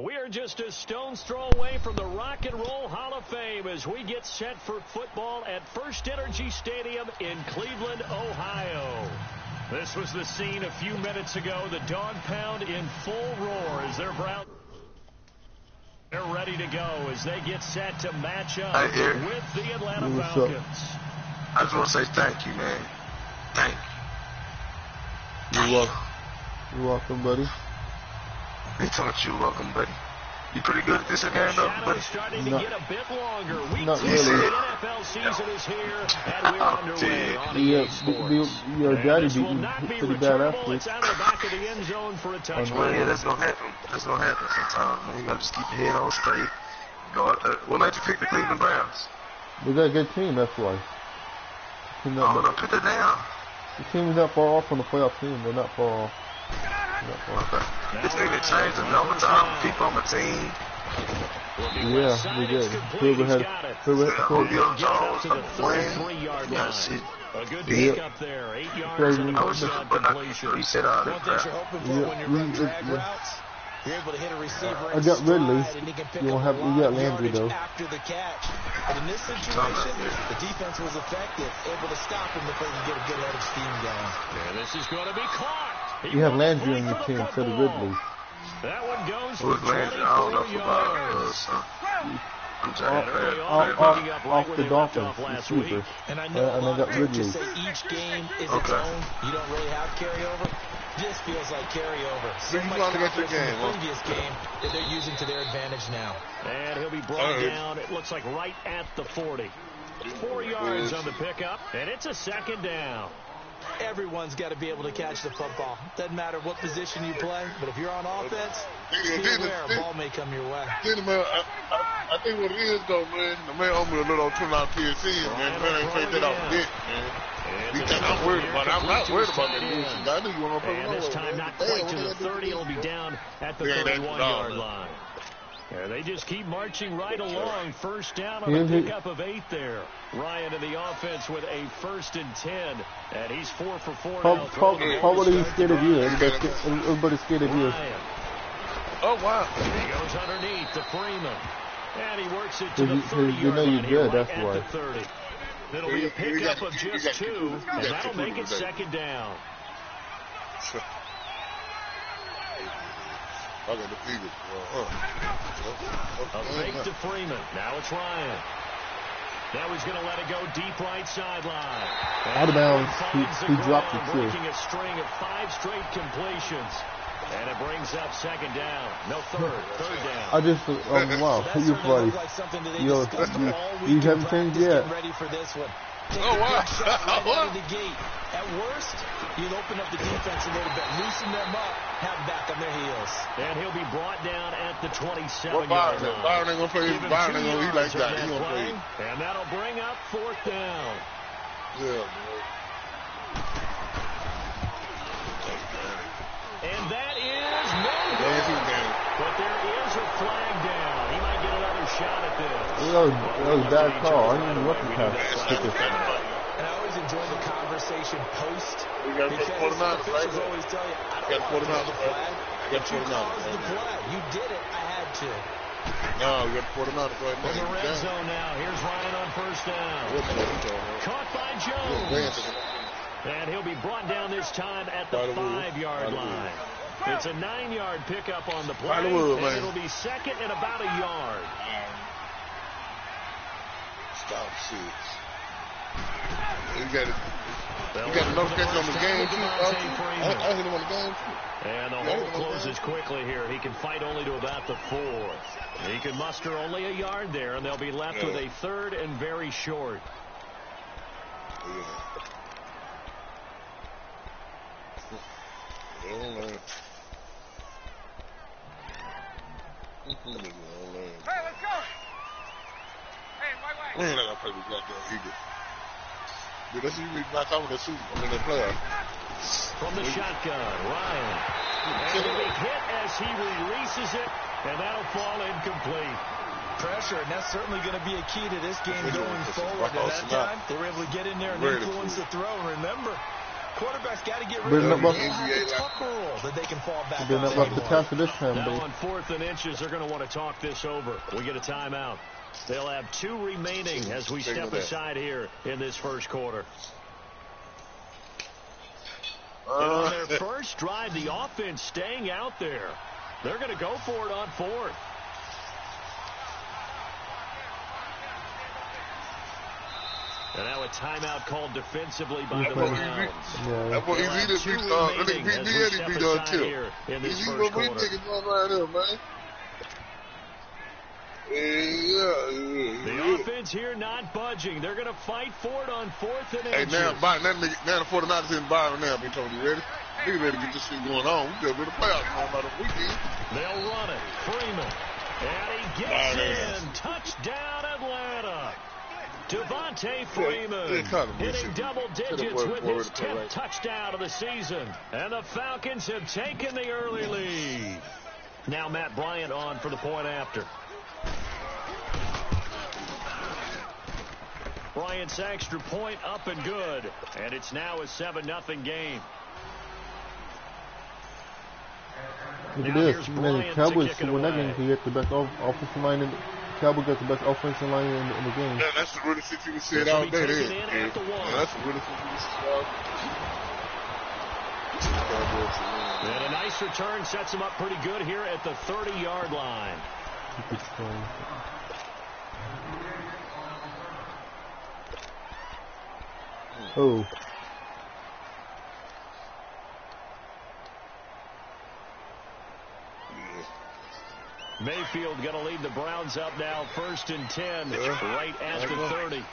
We are just a stone's throw away from the Rock and Roll Hall of Fame as we get set for football at First Energy Stadium in Cleveland, Ohio. This was the scene a few minutes ago. The dog pound in full roar as they're ready to go as they get set to match up with the Atlanta Falcons. I just want to say thank you, man. Thank you. You're welcome, buddy. They taught you welcome, buddy. You pretty good at this again, though, buddy. Starting to get a bit longer. Week not 2 really. of the NFL season is here, and we're underway on EA Sports. Your daddy This will not be returnable. It's out of the back of the end zone for a touchdown. Well, yeah, that's gonna happen. That's gonna happen sometimes, man. You gotta just keep your head on straight. Go out there. What made you pick the Cleveland Browns? We got a good team, that's why. Oh, no, put that down. The team is not far off from the playoff team. They're not far off. Okay. This nigga changed the number time people on the team. Yeah, we did. Whoever had Julio Jones, shit. A good pick up there. 8 yards and a completion. He said all that crap. You're able to hit a receiver. I got Ridley. You got Landry though. After the catch, but in this situation, the defense was effective, able to stop him before he could get a good head of steam going. And this is going to be caught. You have Landry on your team instead of Ridley. That one goes for Who's Landry? I don't know about off the Dolphins receiver. And I know I got Ridley. Just say each game is its own. You don't really have carryover. This feels like carryover. So much confidence in the previous game that they're using to their advantage now. And he'll be brought down, it looks like right at the 40. 4 yards on the pickup, and it's a second down. Everyone's got to be able to catch the football. Doesn't matter what position you play, but if you're on offense, be aware a ball may come your way. I think what it is, though, man, the man owed me a little $20 TSC, man. The man ain't paid that off the dick, man. I'm worried about it. I'm not worried about that bullshit. I knew you want to play this time not quite to the 30. It'll be down at the 31-yard line. Yeah, they just keep marching right along. First down on the pickup of 8 there. Ryan in the offense with a 1st and 10. And he's 4 for 4 now. Everybody's scared of you. Everybody's scared of you. Oh, wow. He goes underneath to Freeman. And he works it to the 30-yard you know you're good, line that's at why. the 30. It'll be a pickup of just 2, and that'll make it second down. I got the Eagles. A fake to Freeman. Now it's Ryan. Now he's going to let it go deep right sideline. Out of bounds. He dropped it too. Breaking a string of 5 straight completions. And it brings up second down. No, third down. I just, wow, you're funny. You haven't changed yet. Ready for this one. Oh, wow. Right out of the gate. At worst, you'll open up the defense a little bit, loosen them up, have back on their heels. And he'll be brought down at the 27-yard line. Byron ain't going to play. Byron ain't going to eat like that. He going to play. And that'll bring up 4th down. Yeah, man. And that is no good. But there is a flag down. He might get another shot at this. That was a bad call. I didn't even look at that. And I always enjoy the conversation post. Because officials always tell you, I don't want to the flag. But you caused the play. You did it. I had to. No, you got to put him out. In the red zone now. Here's Ryan on 1st down. Caught by Jones. And he'll be brought down this time at the 5-yard line. It's a 9-yard pickup on the play, and it'll be second and about a yard. Stop 6. You got a notification on the game, too. I hit him on the game, too. And the hole closes quickly here. He can fight only to about the 4. He can muster only a yard there, and they'll be left with a 3rd and very short. Hey, let's go! Hey, wait. Man, I gotta play with goddamn Eagles. Dude, that's usually not time when they shoot. I mean, they play out. From the shotgun, Ryan. And he'll be hit as he releases it, and that'll fall incomplete. pressure, and that's certainly going to be a key to this game going forward. At that time, they were able to get in there and influence the throw. And remember, quarterbacks got to get rid of the tougher role that they can fall back on. Now on 4th and inches, they're going to want to talk this over. We get a timeout. They'll have 2 remaining as we step aside here in this first quarter. And on their first drive, the offense staying out there. They're going to go for it on 4th. And now a timeout called defensively by the Browns. That's what Easy beat on too. Easy what we niggas on right here, man. The offense here not budging. They're going to fight for it on 4th and inches. Hey, now the 49ers in Byron now. Be told you ready? Niggas ready to get this shit going on. We got to be the playoffs no matter what we did. They'll run it. Freeman. And he gets in. Touchdown, Atlanta. Devontae Freeman hitting double digits with his 10th touchdown of the season. And the Falcons have taken the early lead. Now Matt Bryant on for the point after. Bryant's extra point up and good. And it's now a 7-0 game. Look at this. Man, the Cowboys, when that game, he had the best offensive line in the Cowboys got the best offensive line in the game. Yeah, that's the really shit you said all day. That's the really shit you said all day. And a nice return sets him up pretty good here at the 30-yard line. Oh. Mayfield going to lead the Browns up now, 1st and 10, right at the 30.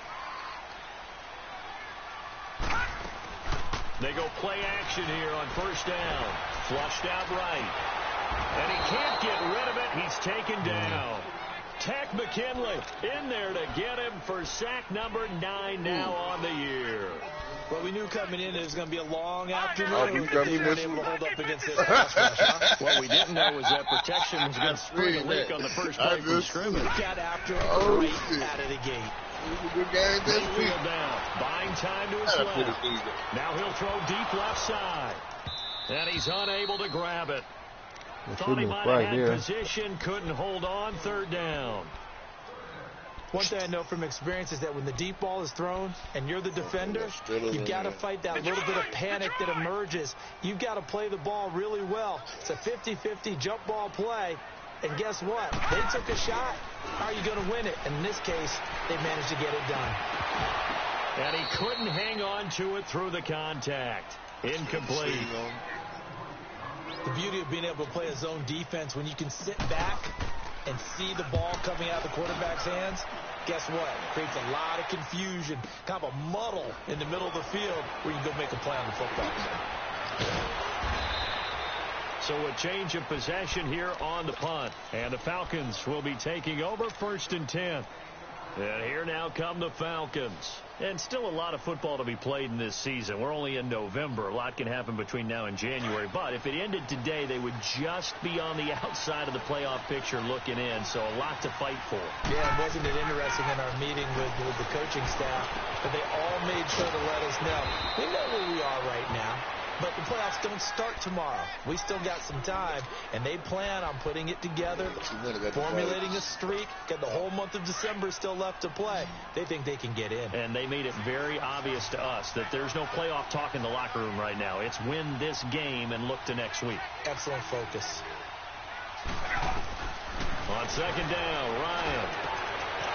They go play action here on 1st down. Flushed out right. And he can't get rid of it. He's taken down. Takk McKinley in there to get him for sack number 9 now on the year. Well, we knew coming in it was going to be a long afternoon. They weren't able to hold up against this pass rush, huh? What we didn't know was that protection was going to spring a leak on the first play from scrimmage. Got after it right out of the gate. Mayfield down, buying time to his left. Now he'll throw deep left side. And he's unable to grab it. Thought he might have had position, couldn't hold on, 3rd down. One thing I know from experience is that when the deep ball is thrown and you're the defender, you've got to fight that little bit of panic that emerges. You've got to play the ball really well. It's a 50-50 jump ball play. And guess what? They took a shot. How are you going to win it? And in this case, they managed to get it done. And he couldn't hang on to it through the contact. Incomplete. The beauty of being able to play a zone defense when you can sit back and see the ball coming out of the quarterback's hands, guess what? It creates a lot of confusion, kind of a muddle in the middle of the field where you can go make a play on the football. So a change of possession here on the punt. And the Falcons will be taking over 1st and 10. And here now come the Falcons. And still a lot of football to be played in this season. We're only in November. A lot can happen between now and January. But if it ended today, they would just be on the outside of the playoff picture looking in. So a lot to fight for. Yeah, wasn't it interesting in our meeting with the coaching staff that they all made sure to let us know. We know where we are right now. But the playoffs don't start tomorrow. We still got some time, and they plan on putting it together, formulating a streak, got the whole month of December still left to play. They think they can get in. And they made it very obvious to us that there's no playoff talk in the locker room right now. It's win this game and look to next week. Excellent focus. On 2nd down, Ryan.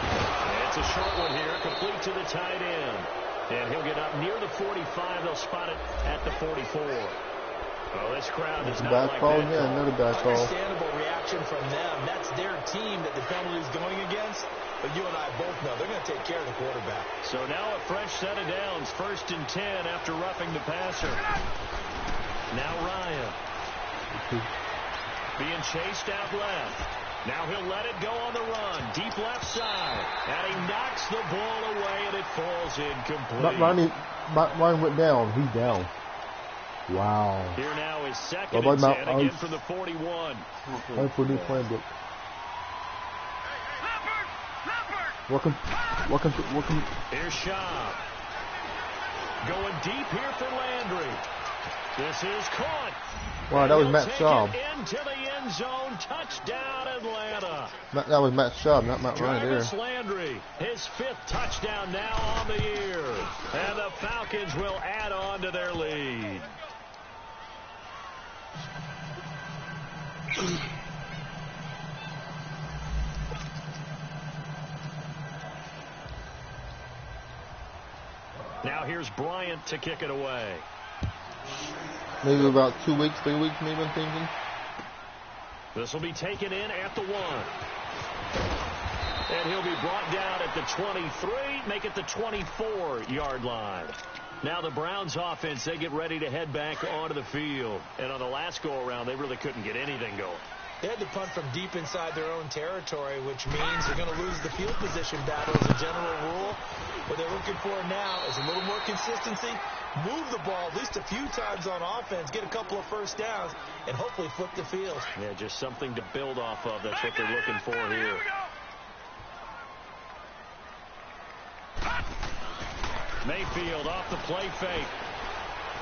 And it's a short one here, complete to the tight end. And he'll get up near the 45. They'll spot it at the 44. Oh, this crowd is not like that. Yeah, another bad call. Understandable reaction from them. That's their team that the penalty is going against. But you and I both know they're going to take care of the quarterback. So now a fresh set of downs. 1st and 10 after roughing the passer. Now Ryan. Being chased out left. Now he'll let it go on the run. Deep left side. And he knocks the ball away, and it falls incomplete. Ryan went down. He's down. Wow. Here now is 2nd and 10 again from the 41. For new playbook. Welcome. Here's Schaub. Going deep here for Landry. This is caught. Wow, that was Matt Schaub. Into the end zone. Touchdown, Atlanta. That was Matt Schaub, not Matt Ryan there. Jarvis Landry, his 5th touchdown now on the year. And the Falcons will add on to their lead. Now here's Bryant to kick it away. Maybe about 2 weeks, 3 weeks, maybe I'm thinking. This will be taken in at the 1. And he'll be brought down at the 23, make it the 24-yard line. Now the Browns offense, they get ready to head back onto the field. And on the last go-around, they really couldn't get anything going. They had to punt from deep inside their own territory, which means they're going to lose the field position battle as a general rule. What they're looking for now is a little more consistency, move the ball at least a few times on offense, get a couple of first downs, and hopefully flip the field. Yeah, just something to build off of. That's what they're looking for here. Mayfield off the play fake.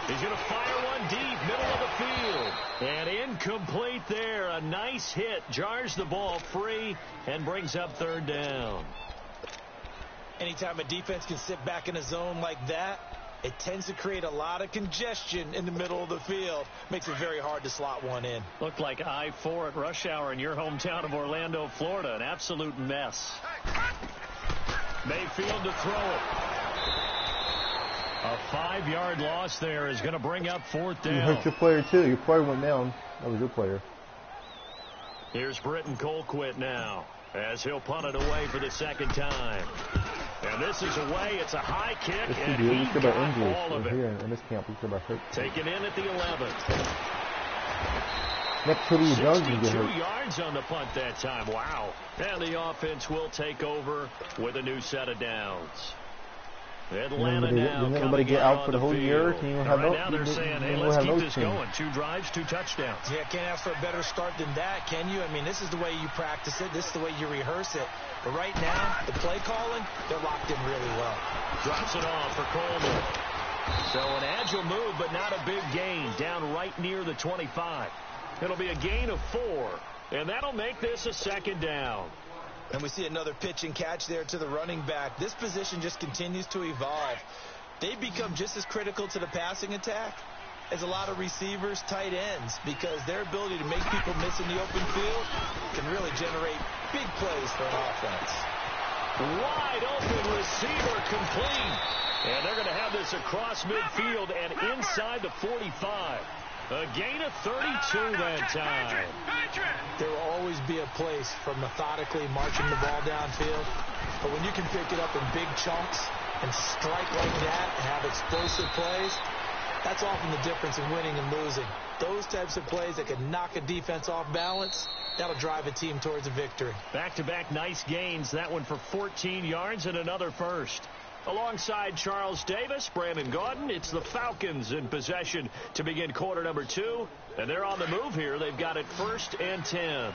He's going to fire one deep, middle of the field. And incomplete there. A nice hit. Jars the ball free and brings up 3rd down. Anytime a defense can sit back in a zone like that, it tends to create a lot of congestion in the middle of the field. Makes it very hard to slot one in. Looked like I-4 at rush hour in your hometown of Orlando, Florida. An absolute mess. Mayfield to throw it. A 5-yard loss there is going to bring up 4th down. You hurt your player, too. Your player went down. That was your player. Here's Britton Colquitt now, as he'll punt it away for the 2nd time. And this is away. It's a high kick, and he got all of it. Here in this camp, we care about hurt. Taken in at the 11. Next to the 62 yards on the punt that time. Wow. And the offense will take over with a new set of downs. Atlanta now coming get out for the whole year. Right now they're saying, hey, let's keep this going. 2 drives, 2 touchdowns. Yeah, can't ask for a better start than that, can you? I mean, this is the way you practice it. This is the way you rehearse it. But right now, the play calling, they're locked in really well. Drops it off for Coleman. So an agile move, but not a big gain. Down right near the 25. It'll be a gain of 4. And that'll make this a 2nd down. And we see another pitch and catch there to the running back. This position just continues to evolve. They've become just as critical to the passing attack as a lot of receivers, tight ends, because their ability to make people miss in the open field can really generate big plays for an offense. Wide open receiver complete. And they're going to have this across midfield and inside the 45. A gain of 32 that time. There will always be a place for methodically marching the ball downfield. But when you can pick it up in big chunks and strike like that and have explosive plays, that's often the difference in winning and losing. Those types of plays that can knock a defense off balance, that'll drive a team towards a victory. Back-to-back nice gains. That one for 14 yards and another first. Alongside Charles Davis, Brandon Gaudin, it's the Falcons in possession to begin quarter number 2. And they're on the move here. They've got it 1st and 10.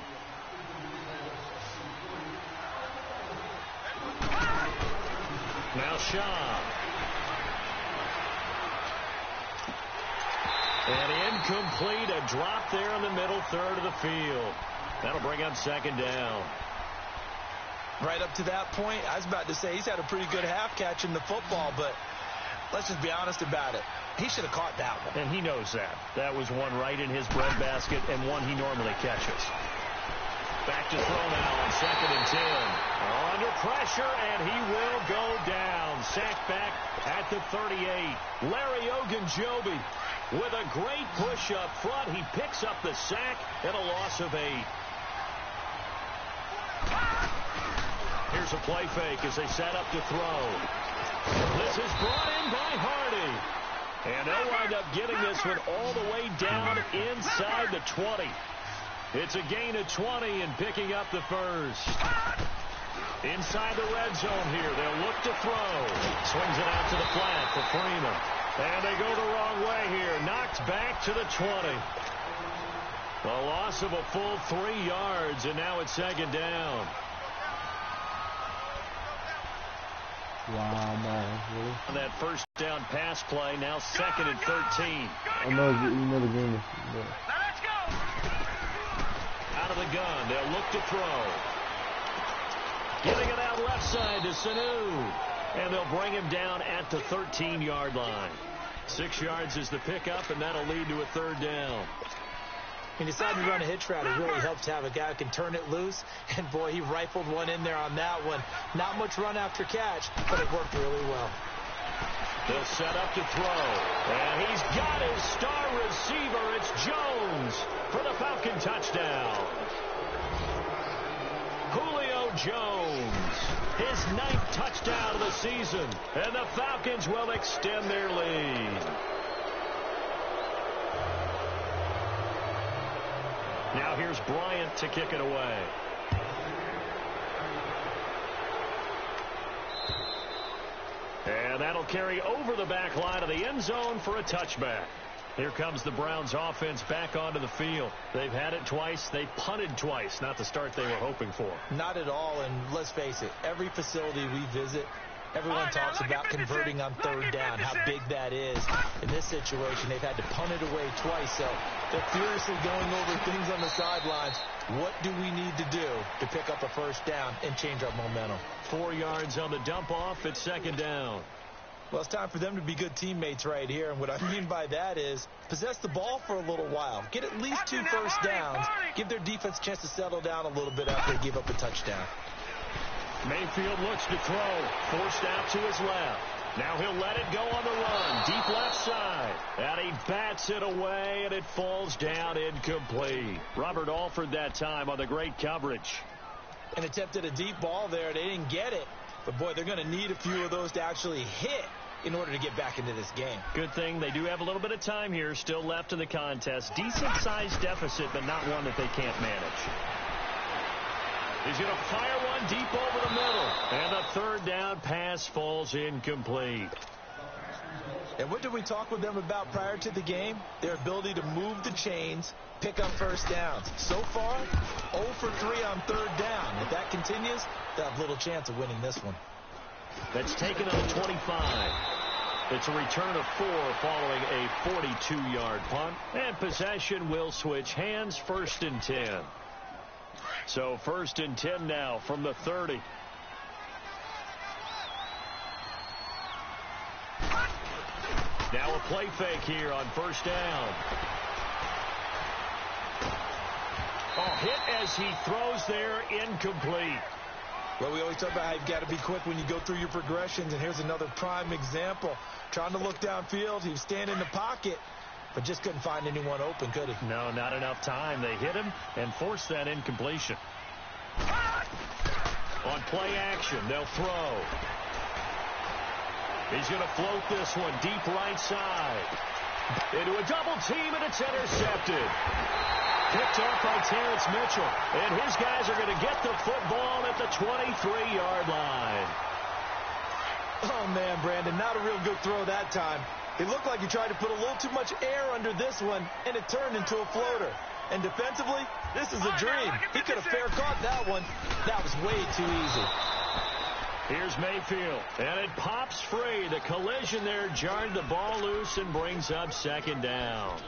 Now Schaub. And incomplete, a drop there in the middle third of the field. That'll bring up 2nd down. Right up to that point, I was about to say he's had a pretty good half catching the football, but let's just be honest about it. He should have caught that one. And he knows that. That was one right in his breadbasket and one he normally catches. Back to throw now on 2nd and 10. Under pressure, and he will go down. Sacked back at the 38. Larry Ogunjobi with a great push up front. He picks up the sack and a loss of 8. Here's a play fake as they set up to throw. This is brought in by Hardy. And they'll wind up getting this one all the way down inside the 20. It's a gain of 20 and picking up the first. Inside the red zone here. They'll look to throw. Swings it out to the flat for Freeman. And they go the wrong way here. Knocked back to the 20. A loss of a full 3 yards, and now it's 2nd down. Wow, man. Really? On that first down pass play, now 2nd and 13. I know you know the game. Let's go. Out of the gun, they'll look to throw. Getting it out left side to Sanu. And they'll bring him down at the 13-yard line. 6 yards is the pickup, and that'll lead to a 3rd down. He decided to run a hitch route. It really helps to have a guy who can turn it loose. And, boy, he rifled one in there on that one. Not much run after catch, but it worked really well. They'll set up to throw. And he's got his star receiver. It's Jones for the Falcon touchdown. Julio Jones, his 9th touchdown of the season. And the Falcons will extend their lead. Now here's Bryant to kick it away. And that'll carry over the back line of the end zone for a touchback. Here comes the Browns offense back onto the field. They've had it twice. They punted twice. Not the start they were hoping for. Not at all, and let's face it, every facility we visit, everyone talks about converting on 3rd down, how big that is. In this situation, they've had to punt it away twice, so they're furiously going over things on the sidelines. What do we need to do to pick up a 1st down and change our momentum? 4 yards on the dump off at 2nd down. Well, it's time for them to be good teammates right here, and what I mean by that is possess the ball for a little while. Get at least 2 first downs. Give their defense a chance to settle down a little bit after they give up a touchdown. Mayfield looks to throw. Forced out to his left. Now he'll let it go on the run. Deep left side. And he bats it away, and it falls down incomplete. Robert Alford that time on the great coverage. And attempted a deep ball there. They didn't get it. But, boy, they're going to need a few of those to actually hit in order to get back into this game. Good thing they do have a little bit of time here still left in the contest. Decent-sized deficit, but not one that they can't manage. He's going to fire one deep over the middle. And the 3rd down pass falls incomplete. And what did we talk with them about prior to the game? Their ability to move the chains, pick up 1st downs. So far, 0 for 3 on 3rd down. If that continues, they'll have little chance of winning this one. That's taken on the 25. It's a return of 4 following a 42-yard punt. And possession will switch hands, 1st and 10. So 1st and 10 now from the 30. Now a play fake here on 1st down. Oh, hit as he throws there, incomplete. Well, we always talk about how you've got to be quick when you go through your progressions, and here's another prime example. Trying to look downfield, he was standing in the pocket, but just couldn't find anyone open, could he? No, not enough time. They hit him and forced that incompletion. On play action, they'll throw. He's going to float this one deep right side. Into a double team, and it's intercepted. Picked off by Terrence Mitchell. And his guys are going to get the football at the 23-yard line. Oh, man, Brandon, not a real good throw that time. It looked like he tried to put a little too much air under this one, and it turned into a floater. And defensively, this is a dream. He could have fair caught that one. That was way too easy. Here's Mayfield, and it pops free. The collision there jarred the ball loose and brings up 2nd down.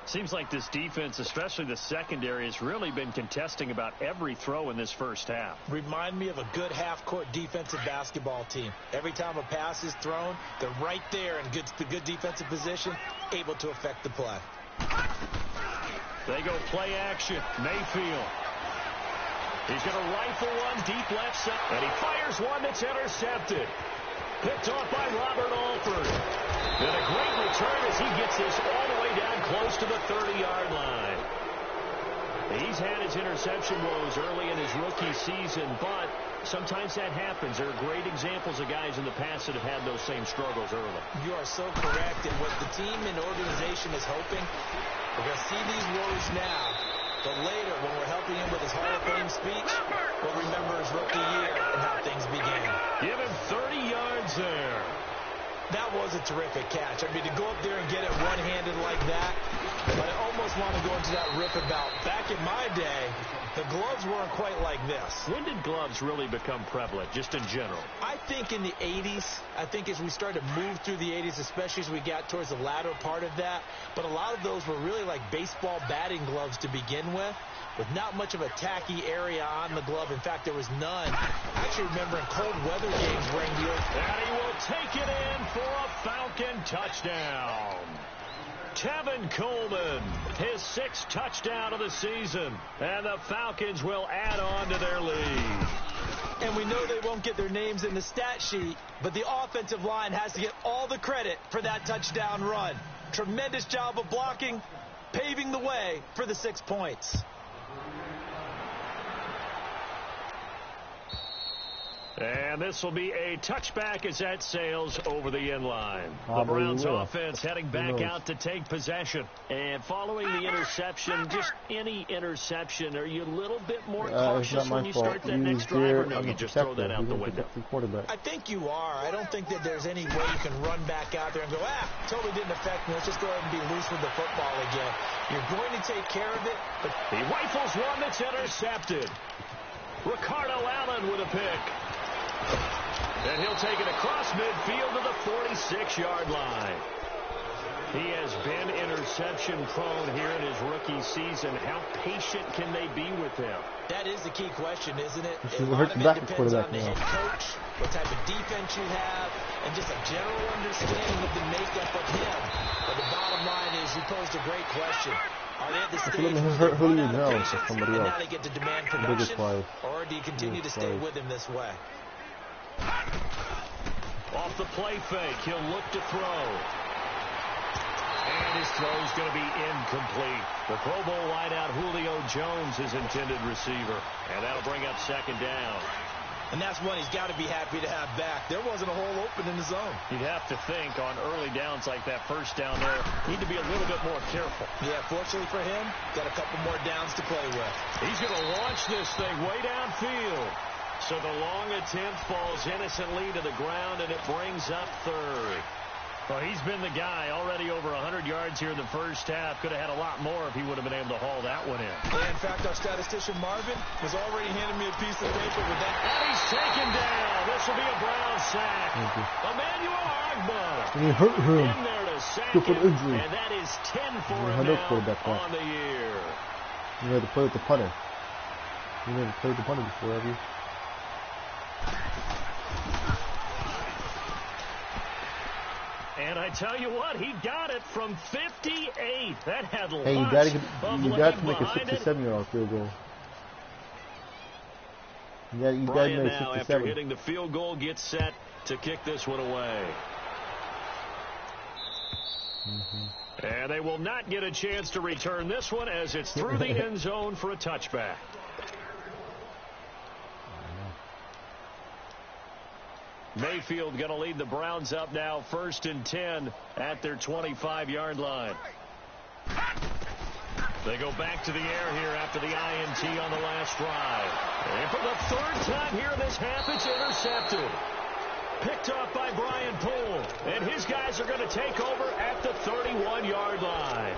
Seems like this defense, especially the secondary, has really been contesting about every throw in this first half. Remind me of a good half-court defensive basketball team. Every time a pass is thrown, they're right there in good defensive position, able to affect the play. They go play action. Mayfield. He's going to rifle one deep left side, and he fires one that's intercepted. Picked off by Robert Alford. And a great return as he gets this all the way down close to the 30-yard line. He's had his interception woes early in his rookie season, but sometimes that happens. There are great examples of guys in the past that have had those same struggles early. You are so correct, and what the team and organization is hoping, we're going to see these woes now. But later, when we're helping him with his Hall of Fame speech, we'll remember his rookie year and how things began. Give him 30 yards there. That was a terrific catch. I mean, to go up there and get it one-handed like that, But I almost want to go into that riff about back in my day, the gloves weren't quite like this. When did gloves really become prevalent, just in general? I think in the 80s. I think as we started to move through the 80s, especially as we got towards the latter part of that. But a lot of those were really like baseball batting gloves to begin with not much of a tacky area on the glove. In fact, there was none. I actually remember in cold weather games wearing the old... And he will take it in for a Falcon touchdown. Tevin Coleman, his 6th touchdown of the season. And the Falcons will add on to their lead. And we know they won't get their names in the stat sheet, but the offensive line has to get all the credit for that touchdown run. Tremendous job of blocking, paving the way for the 6 points. And this will be a touchback as that sails over the end line. The Browns offense heading back out to take possession. And following the interception, just any interception, are you a little bit more cautious when you start that next drive, or no, you just throw that out the window? I think you are. I don't think that there's any way you can run back out there and go, totally didn't affect me. Let's just go ahead and be loose with the football again. You're going to take care of it. But he rifles one that's intercepted. Ricardo Allen with a pick. And he'll take it across midfield to the 46-yard line. He has been interception prone here in his rookie season. How patient can they be with him? That is the key question, isn't it? A lot of it depends on the head coach, what type of defense you have, and just a general understanding of the makeup of him. But the bottom line is you posed a great question. Are they at the stage where they run out of patience, and now they get to demand production, or do you continue to stay with him this way? Off the play fake, he'll look to throw. And his throw's going to be incomplete. The Pro Bowl wideout Julio Jones, his intended receiver. And that'll bring up 2nd down. And that's one he's got to be happy to have back. There wasn't a hole open in the zone. You'd have to think on early downs like that, first down there, need to be a little bit more careful. Yeah, fortunately for him, got a couple more downs to play with. He's going to launch this thing way downfield. So the long attempt falls innocently to the ground, and it brings up 3rd. Well, he's been the guy already over 100 yards here in the first half. Could have had a lot more if he would have been able to haul that one in. Yeah, in fact, our statistician Marvin was already handing me a piece of paper with that. And he's taken down. This will be a Brown sack. Emmanuel Agba. And he hurt him. In there to sack him. Injury. And that is 10 for him now on the year. You had to play with the punter. You never played the punter before, have you? And I tell you what, he got it from 58. That had lots you got to make a 67-yard field goal. You got to make 67. After hitting the field goal, gets set to kick this one away. And they will not get a chance to return this one as it's through the end zone for a touchback. Mayfield going to lead the Browns up now, 1st and 10 at their 25-yard line. They go back to the air here after the INT on the last drive. And for the 3rd time here in this half, it's intercepted. Picked off by Brian Poole. And his guys are going to take over at the 31-yard line.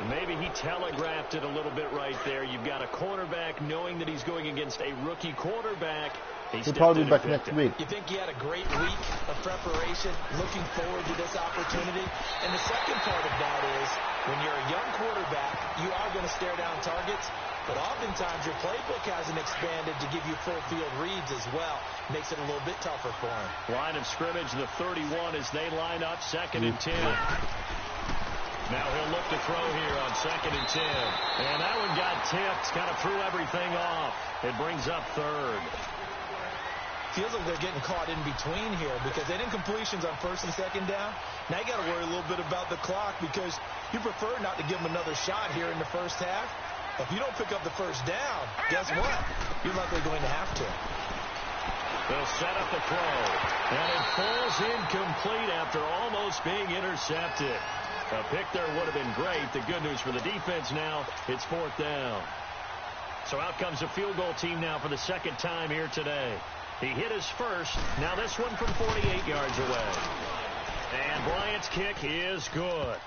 Maybe he telegraphed it a little bit right there. You've got a cornerback knowing that he's going against a rookie quarterback. He'll probably be back next week. You think he had a great week of preparation, looking forward to this opportunity? And the second part of that is, when you're a young quarterback, you are going to stare down targets, but oftentimes your playbook hasn't expanded to give you full field reads as well. Makes it a little bit tougher for him. Line of scrimmage, the 31 as they line up, 2nd and 10. Now he'll look to throw here on 2nd and 10. And that one got tipped, kind of threw everything off. It brings up 3rd. Feels like they're getting caught in between here because they didn't completions on 1st and 2nd down. Now you got to worry a little bit about the clock because you prefer not to give them another shot here in the first half. If you don't pick up the 1st down, guess what? You're likely going to have to. They'll set up the throw. And it falls incomplete after almost being intercepted. A pick there would have been great. The good news for the defense now, it's 4th down. So out comes a field goal team now for the 2nd time here today. He hit his first. Now this one from 48 yards away. And Bryant's kick is good.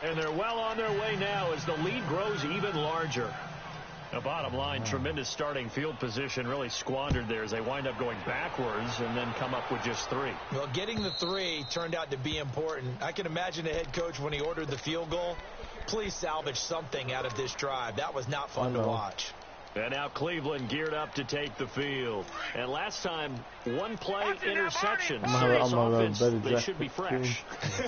And they're well on their way now as the lead grows even larger. The bottom line, tremendous starting field position, really squandered there as they wind up going backwards and then come up with just 3. Well, getting the 3 turned out to be important. I can imagine the head coach when he ordered the field goal. Please salvage something out of this drive. That was not fun to watch. And now Cleveland geared up to take the field. And last time, 1-play interception. Serious offense, they should be fresh.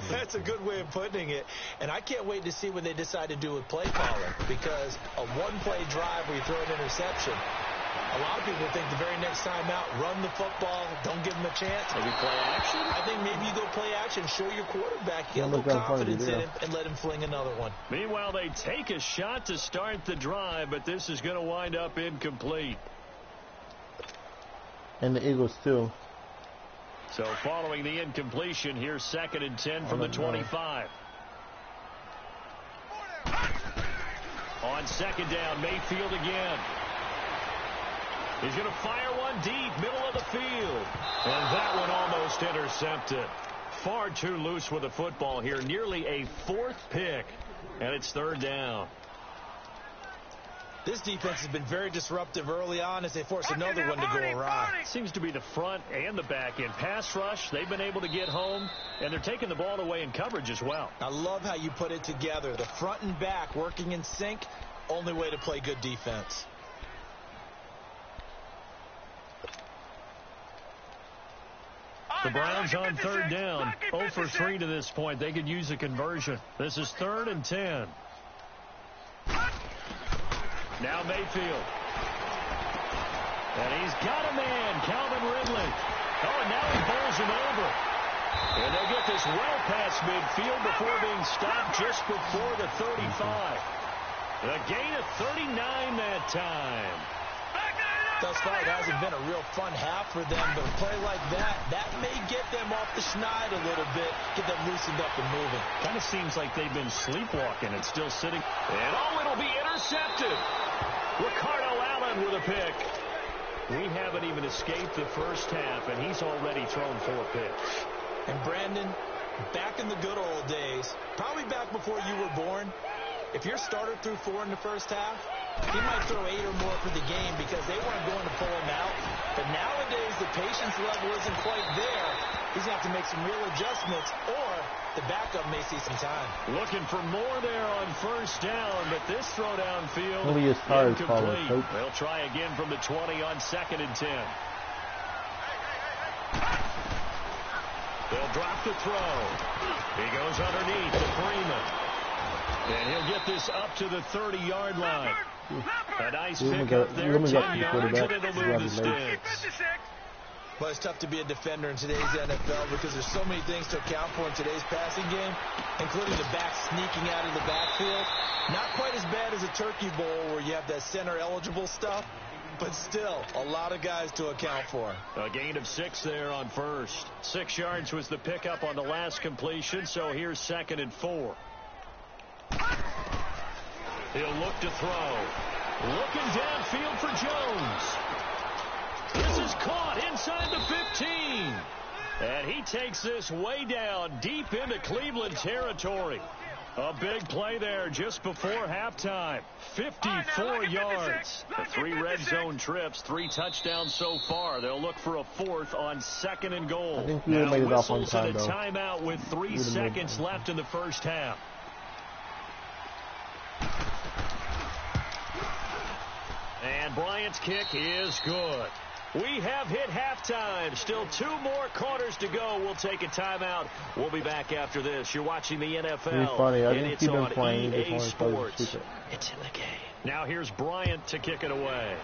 That's a good way of putting it. And I can't wait to see what they decide to do with play calling. Because a 1-play drive where you throw an interception, a lot of people think the very next time out, run the football, don't give them a chance. Maybe play action? I think maybe you go play action, show your quarterback, get a little confidence in him, and let him fling another one. Meanwhile, they take a shot to start the drive, but this is going to wind up incomplete. And the Eagles, too. So following the incompletion, here's 2nd and 10 from the 25. On 2nd down, Mayfield again. He's going to fire one deep, middle of the field. And that one almost intercepted. Far too loose with the football here. Nearly a 4th pick. And it's 3rd down. This defense has been very disruptive early on as they force another one to go awry. Seems to be the front and the back end. Pass rush, they've been able to get home. And they're taking the ball away in coverage as well. I love how you put it together. The front and back working in sync. Only way to play good defense. The Browns on 3rd down. 0 for 3 to this point. They could use a conversion. This is 3rd and 10. Now Mayfield. And he's got a man, Calvin Ridley. Oh, and now he bowls him over. And they'll get this well past midfield before being stopped just before the 35. A gain of 39 that time. Thus far, it hasn't been a real fun half for them, but a play like that may get them off the schneid a little bit, get them loosened up and moving. Kind of seems like they've been sleepwalking and still sitting. And it'll be intercepted. Ricardo Allen with a pick. We haven't even escaped the first half, and he's already thrown 4 picks. And Brandon, back in the good old days, probably back before you were born, if your starter threw 4 in the first half, he might throw 8 or more for the game because they weren't going to pull him out. But nowadays, the patience level isn't quite there. He's going to have to make some real adjustments, or the backup may see some time. Looking for more there on 1st down, but this throw downfield incomplete. They'll try again from the 20 on 2nd and 10. They'll drop the throw. He goes underneath to Freeman. And he'll get this up to the 30-yard line. A nice pick up there, 10 yards, and it'll move the sticks. Well, it's tough to be a defender in today's NFL because there's so many things to account for in today's passing game, including the back sneaking out of the backfield. Not quite as bad as a Turkey Bowl where you have that center-eligible stuff, but still a lot of guys to account for. A gain of 6 there on 1st. 6 yards was the pickup on the last completion, so here's 2nd and 4. He'll look to throw. Looking downfield for Jones. This is caught inside the 15. And he takes this way down deep into Cleveland territory. A big play there just before halftime. 54 yards. The 3 red zone trips, 3 touchdowns so far. They'll look for a 4th on 2nd and goal. I think we would have made it off on time, and a timeout with 3 seconds left in the first half. And Bryant's kick is good. We have hit halftime. Still 2 more quarters to go. We'll take a timeout. We'll be back after this. You're watching the NFL, and it's on EA Sports. It's in the game. Now here's Bryant to kick it away.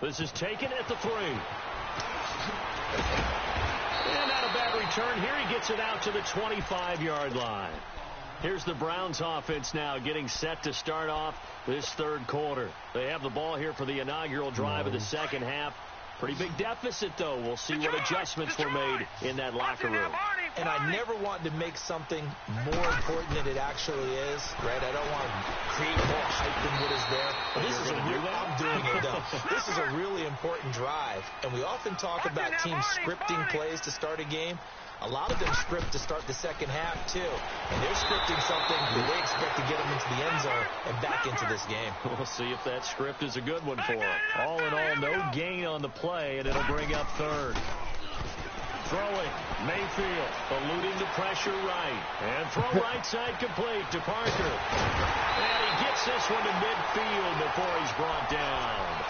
This is taken at the 3. And not a bad return here. He gets it out to the 25-yard line. Here's the Browns offense now getting set to start off this 3rd quarter. They have the ball here for the inaugural drive of the second half. Pretty big deficit, though. We'll see what adjustments were made in that locker room. And I never want to make something more important than it actually is, right? I don't want to create more hype than what is there. But this is I'm doing it, though. This is a really important drive. And we often talk about teams scripting plays to start a game. A lot of them script to start the second half, too. And they're scripting something that they expect to get them into the end zone and back into this game. We'll see if that script is a good one for them. All in all, no gain on the play, and it'll bring up third. Throwing, Mayfield, eluding the pressure right. And throw right side complete to Parker. And he gets this one to midfield before he's brought down.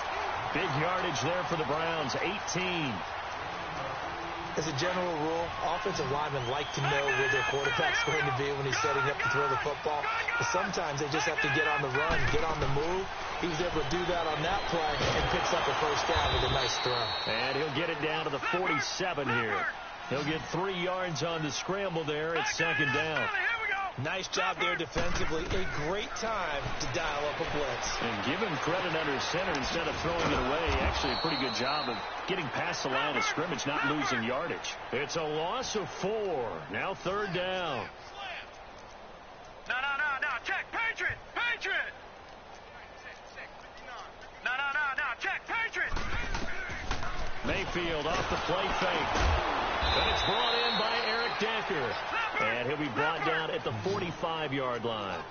Big yardage there for the Browns, 18. As a general rule, offensive linemen like to know where their quarterback's going to be when he's setting up to throw the football. But sometimes they just have to get on the run, get on the move. He was able to do that on that play and picks up a first down with a nice throw. And he'll get it down to the 47 here. He'll get 3 yards on the scramble there. It's second down. Nice job there defensively. A great time to dial up a blitz. And give him credit under center instead of throwing it away. Actually a pretty good job of getting past the line of scrimmage, not losing yardage. It's a loss of 4. Now third down. No. Check. Patriot. No. Check. Patriot. Mayfield off the play fake. And it's brought in by Eric Decker. And he'll be brought down at the 45-yard line.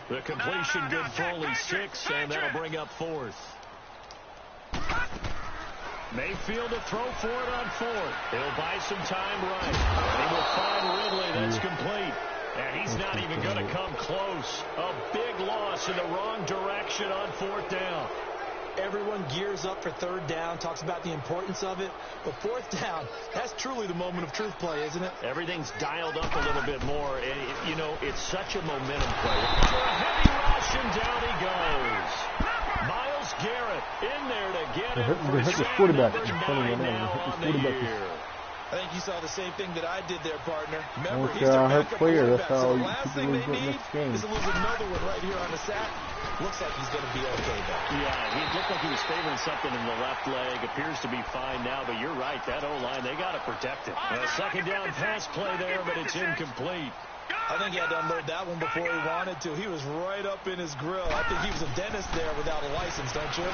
The completion good for only 6, and that'll bring up 4th. Mayfield to throw for it on 4th. He'll buy some time right. And he will find Ridley. That's complete. And he's not even going to come close. A big loss in the wrong direction on 4th down. Everyone gears up for third down, talks about the importance of it. But 4th down, that's truly the moment of truth play, isn't it? Everything's dialed up a little bit more. And, you know, it's such a momentum play. For a heavy rush, and down he goes. Myles Garrett in there to get it. They hit the quarterback. I think you saw the same thing that I did there, partner. Remember, he's their backup player. That's how you people lose the next game. Is to lose another one right here on the sack. Looks like he's going to be okay, though. Yeah, he looked like he was favoring something in the left leg. Appears to be fine now, but you're right. That O-line, they got to protect it. A second down pass play there, but it's incomplete. I think he had to unload that one before he wanted to. He was right up in his grill. I think he was a dentist there without a license, don't you?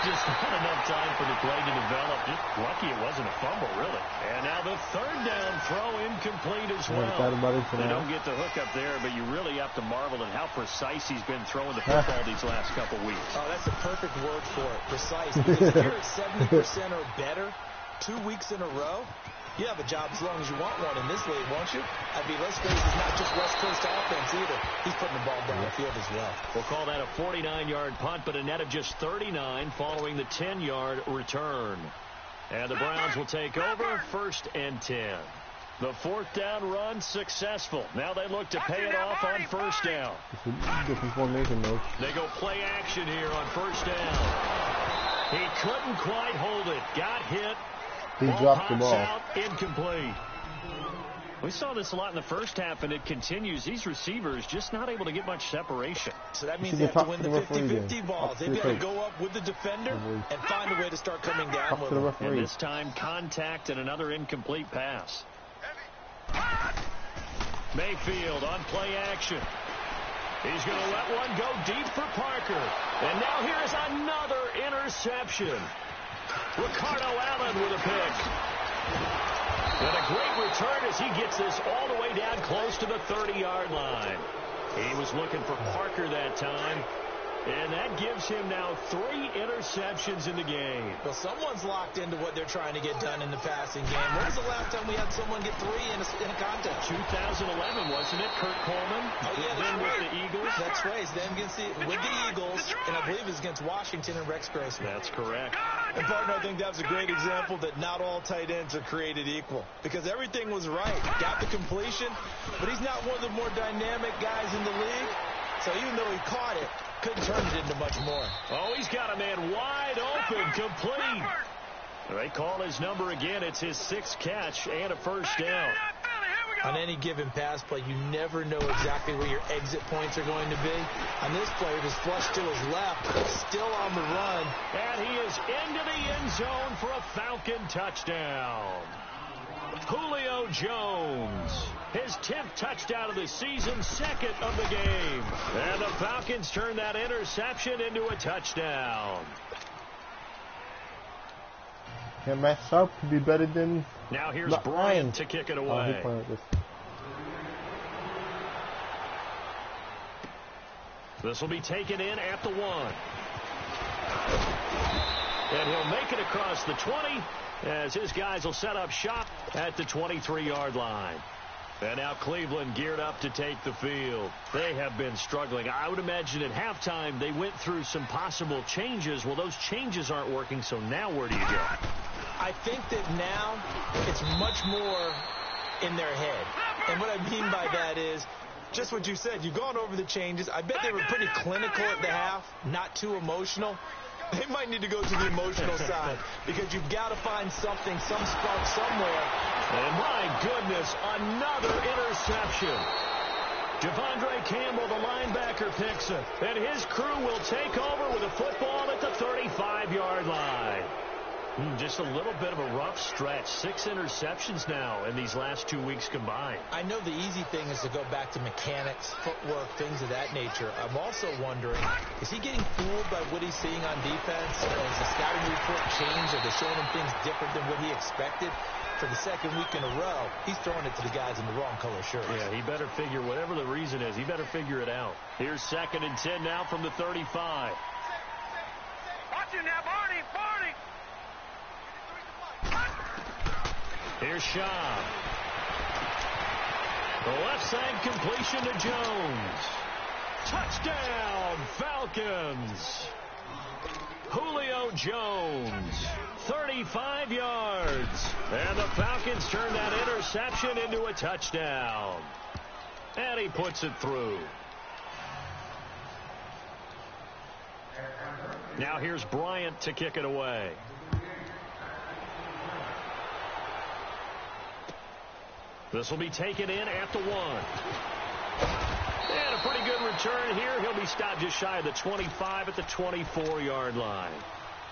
Just not enough time for the play to develop. Just lucky it wasn't a fumble, really. And now the third down throw incomplete as well. They don't get the hook up there, but you really have to marvel at how precise he's been throwing the football these last couple weeks. Oh, that's a perfect word for it, precise. Because if you're at 70% or better 2 weeks in a row, you have a job as long as you want one in this league, won't you? I mean, let's face it, it's not just West Coast offense either. He's putting the ball down the field as well. We'll call that a 49-yard punt, but a net of just 39 following the 10-yard return. And the Browns will take over, 1st and 10. The 4th down run successful. Now they look to pay it off on 1st down. Different formation, though. They go play action here on 1st down. He couldn't quite hold it. Got hit. He dropped the ball. Out, incomplete. We saw this a lot in the first half, and it continues. These receivers just not able to get much separation. So that means they have to win the 50-50 balls. They've got to go up with the defender and find a way to start coming down with them. And this time, contact and another incomplete pass. Mayfield on play action. He's going to let one go deep for Parker. And now here's another interception. Ricardo Allen with a pick. And a great return as he gets this all the way down close to the 30-yard line. He was looking for Parker that time. And that gives him now 3 interceptions in the game. Well, someone's locked into what they're trying to get done in the passing game. When was the last time we had someone get 3 in a contest? 2011, wasn't it? Kurt Coleman. Oh, yeah, then with the Eagles. That's right. Then with the Eagles, and I believe it was against Washington and Rex Grossman. That's correct. And, partner, I think that was a great example that not all tight ends are created equal. Because everything was right. Got the completion, but he's not one of the more dynamic guys in the league. So even though he caught it, couldn't turn it into much more. Oh, he's got a man wide open, complete. They call his number again. It's his 6th catch and a 1st down. On any given pass play, you never know exactly where your exit points are going to be. On this play, it was flushed to his left, still on the run. And he is into the end zone for a Falcon touchdown. Julio Jones. His 10th touchdown of the season, second of the game. And the Falcons turn that interception into a touchdown. Yeah, Matt Sharp could be better than... Now here's Bryant to kick it away. This will be taken in at the 1. And he'll make it across the 20 as his guys will set up shop at the 23-yard line. And now Cleveland geared up to take the field. They have been struggling. I would imagine at halftime they went through some possible changes. Well, those changes aren't working, so now where do you go? I think that now it's much more in their head. And what I mean by that is just what you said. You've gone over the changes. I bet they were pretty clinical at the half, not too emotional. They might need to go to the emotional side because you've got to find something, some spark somewhere. And my goodness, another interception. Devondre Campbell, the linebacker, picks it. And his crew will take over with a football at the 35-yard line. Just a little bit of a rough stretch. 6 interceptions now in these last 2 weeks combined. I know the easy thing is to go back to mechanics, footwork, things of that nature. I'm also wondering, is he getting fooled by what he's seeing on defense? Has the scouting report changed? Are they showing him things different than what he expected? For the second week in a row, he's throwing it to the guys in the wrong color shirts. Yeah, he better figure, whatever the reason is, he better figure it out. Here's 2nd and 10 now from the 35. Watch it now, Barney, Barney. Here's Shaw. The left side completion to Jones. Touchdown, Falcons. Julio Jones, 35 yards. And the Falcons turn that interception into a touchdown. And he puts it through. Now here's Bryant to kick it away. This will be taken in at the 1. And a pretty good return here. He'll be stopped just shy of the 25 at the 24-yard line.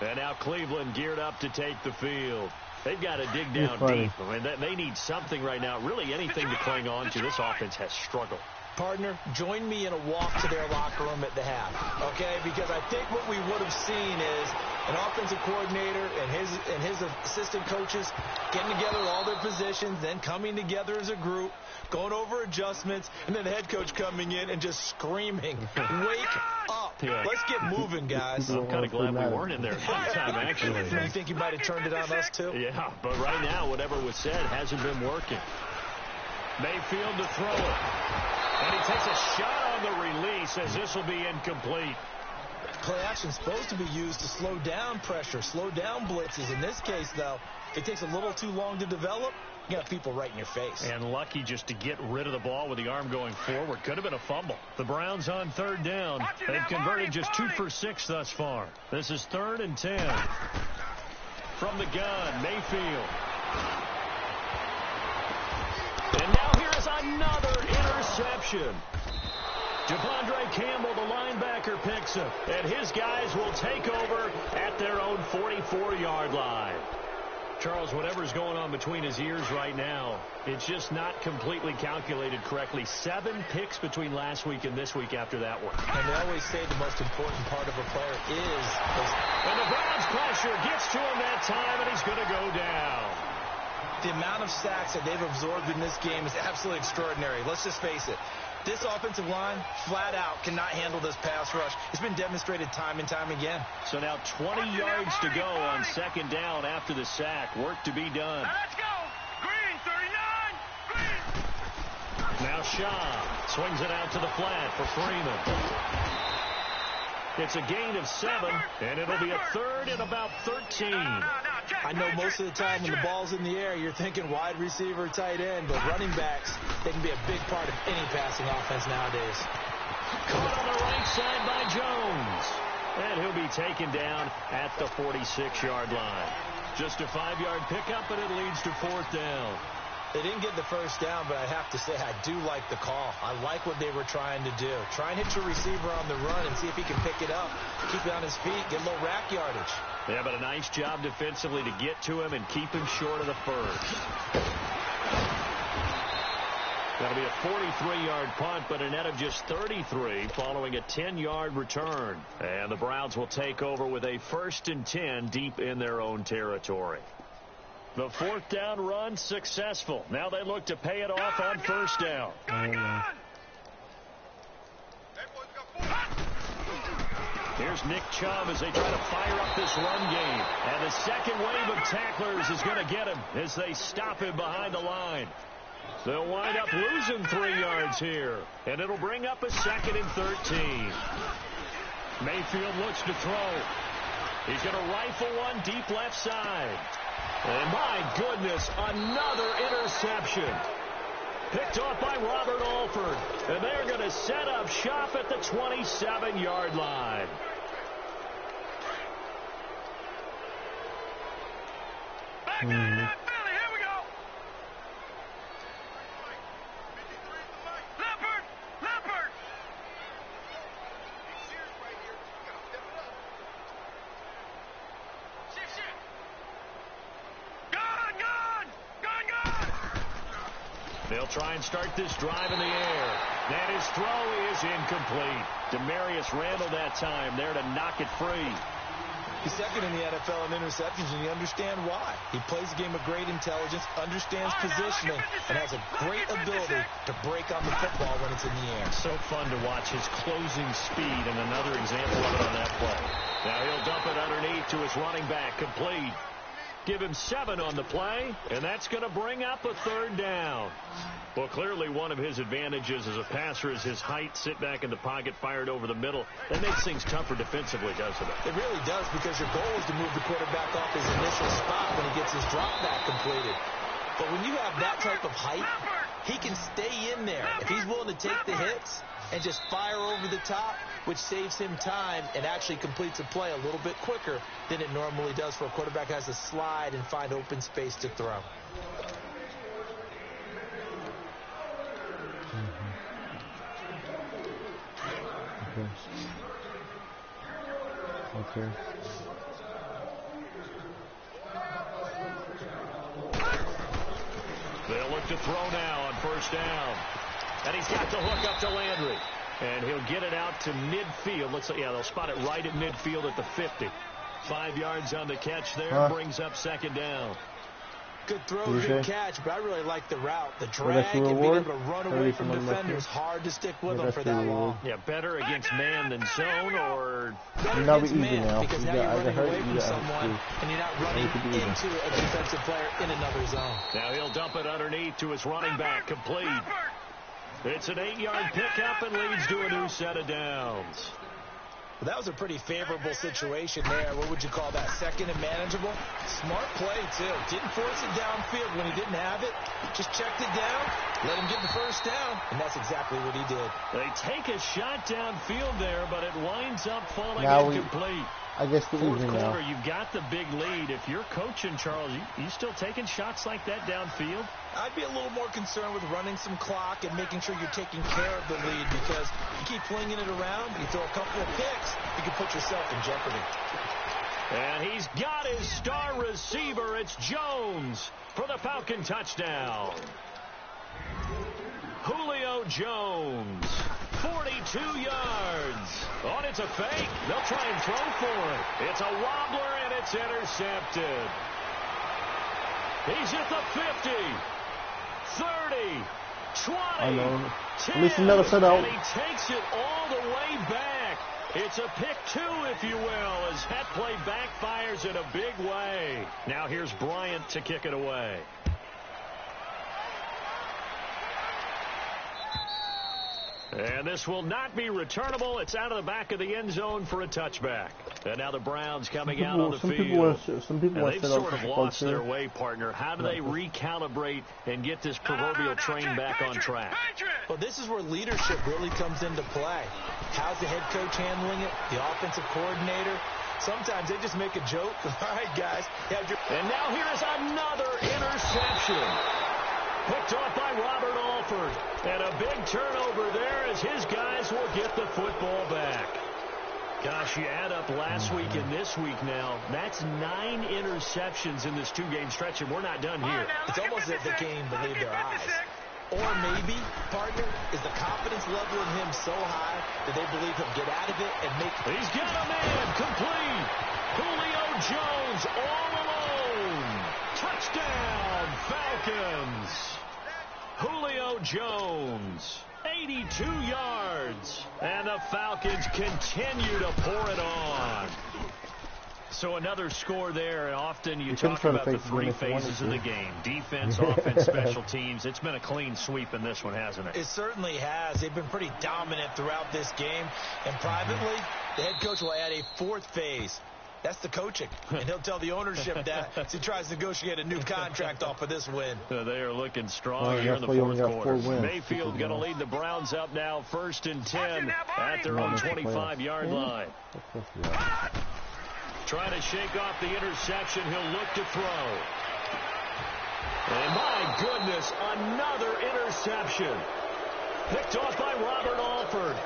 And now Cleveland geared up to take the field. They've got to dig down deep. I mean, they need something right now. Really anything to cling on to. This offense has struggled. Partner, join me in a walk to their locker room at the half, okay? Because I think what we would have seen is an offensive coordinator and his assistant coaches getting together all their positions, then coming together as a group, going over adjustments, and then the head coach coming in and just screaming, "Wake up! Yeah. Let's get moving, guys." I'm kind of glad we weren't in there that time, actually. You think you might have turned it on us, too? Yeah, but right now, whatever was said hasn't been working. Mayfield to throw it. And he takes a shot on the release as this will be incomplete. Play action is supposed to be used to slow down pressure, slow down blitzes. In this case, though, if it takes a little too long to develop, you got people right in your face. And lucky just to get rid of the ball with the arm going forward. Could have been a fumble. The Browns on 3rd down. They've converted just 2 for 6 thus far. This is 3rd and 10. From the gun, Mayfield. And now here's another interception. Devondre Campbell, the linebacker, picks it. And his guys will take over at their own 44-yard line. Charles, whatever's going on between his ears right now, it's just not completely calculated correctly. 7 picks between last week and this week after that one. And they always say the most important part of a player is... And the Browns pressure gets to him that time, and he's going to go down. The amount of sacks that they've absorbed in this game is absolutely extraordinary. Let's just face it. This offensive line, flat out, cannot handle this pass rush. It's been demonstrated time and time again. So now 20 yards to go on 2nd down after the sack. Work to be done. Now let's go. Green, 39. Green. Now Shaw swings it out to the flat for Freeman. It's a gain of 7, and it'll be a 3rd and about 13. I know most of the time when the ball's in the air, you're thinking wide receiver, tight end, but running backs, they can be a big part of any passing offense nowadays. Caught on the right side by Jones. And he'll be taken down at the 46-yard line. Just a 5-yard pickup, and it leads to 4th down. They didn't get the first down, but I have to say I do like the call. I like what they were trying to do. Try and hit your receiver on the run and see if he can pick it up, keep it on his feet, get a little rack yardage. Yeah, but a nice job defensively to get to him and keep him short of the first. That'll be a 43-yard punt, but a net of just 33 following a 10-yard return. And the Browns will take over with a 1st and 10 deep in their own territory. The 4th down run successful. Now they look to pay it off on 1st down. Here's Nick Chubb as they try to fire up this run game. And the second wave of tacklers is going to get him as they stop him behind the line. They'll wind up losing 3 yards here. And it'll bring up a 2nd and 13. Mayfield looks to throw. He's going to rifle one deep left side. And my goodness, another interception. Picked off by Robert Alford. And they're going to set up shop at the 27-yard line. Back in that Philly. Here we go. Leopard. Leopard. Gone, gone. Gone, gone. They'll try and start this drive in the air. And his throw is incomplete. Demarius Randall that time there to knock it free. He's second in the NFL in interceptions, and you understand why. He plays a game of great intelligence, understands positioning, and has a great ability to break on the football when it's in the air. So fun to watch his closing speed, and another example of it on that play. Now he'll dump it underneath to his running back, complete. Give him 7 on the play, and that's going to bring up a 3rd down. Well, clearly one of his advantages as a passer is his height. Sit back in the pocket, fired over the middle. That makes things tougher defensively, doesn't it? It really does, because your goal is to move the quarterback off his initial spot when he gets his drop back completed. But when you have that type of height, he can stay in there. If he's willing to take the hits and just fire over the top, which saves him time and actually completes a play a little bit quicker than it normally does for a quarterback who has to slide and find open space to throw. Okay. They'll look to throw now on 1st down. And he's got the hook up to Landry. And he'll get it out to midfield. Looks like, yeah, they'll spot it right at midfield at the 50. 5 yards on the catch there. Brings up 2nd down. Good throw, good catch, but I really like the route. The drag and being able to run away from defenders. Hard to stick with them for that long. Yeah, better against man than zone, or better against man, because now you're running away from someone and you're not running into a defensive player in another zone. Now he'll dump it underneath to his running back, complete. It's an 8-yard pickup and leads to a new set of downs. Well, that was a pretty favorable situation there. What would you call that? 2nd and manageable? Smart play, too. Didn't force it downfield when he didn't have it. Just checked it down, let him get the 1st down, and that's exactly what he did. They take a shot downfield there, but it winds up falling incomplete. I guess the 4th quarter, you've got the big lead. If you're coaching, Charles, you still taking shots like that downfield? I'd be a little more concerned with running some clock and making sure you're taking care of the lead, because you keep flinging it around, you throw a couple of picks, you can put yourself in jeopardy. And he's got his star receiver. It's Jones for the Falcon touchdown. Julio Jones, 42 yards. Oh, and it's a fake. They'll try and throw for it. It's a wobbler, and it's intercepted. He's at the 50, 30, 20, 10, at least he never set out. and he takes it all the way back. It's a pick 2, if you will, as that play backfires in a big way. Now here's Bryant to kick it away. And this will not be returnable. It's out of the back of the end zone for a touchback. And now the Browns coming out on the field. Some people they've sort of lost their way, partner. How do they recalibrate and get this proverbial train back on track? Well, this is where leadership really comes into play. How's the head coach handling it? The offensive coordinator? Sometimes they just make a joke. All right, guys. And now here is another interception. Picked off by Robert Alford. And a big turnover there as his guys will get the football back. Gosh, you add up last week and this week now. That's 9 interceptions in this 2-game stretch, and we're not done here. It's almost as if they can't even believe their eyes. Or maybe, partner, is the confidence level in him so high that they believe he'll get out of it and make... He's got a man complete. Julio Jones all alone. Touchdown, Falcons. Julio Jones, 82 yards. And the Falcons continue to pour it on. So another score there, and often you talk about the three phases of the game. Defense, offense, special teams. It's been a clean sweep in this one, hasn't it? It certainly has. They've been pretty dominant throughout this game. And privately, the head coach will add a fourth phase. That's the coaching. And he'll tell the ownership that as he tries to negotiate a new contract off of this win. They are looking strong here in the fourth quarter. Mayfield going to lead the Browns up now, 1st and 10 at their own 25-yard line. Trying to shake off the interception. He'll look to throw. And my goodness, another interception. Picked off by Robert Alford.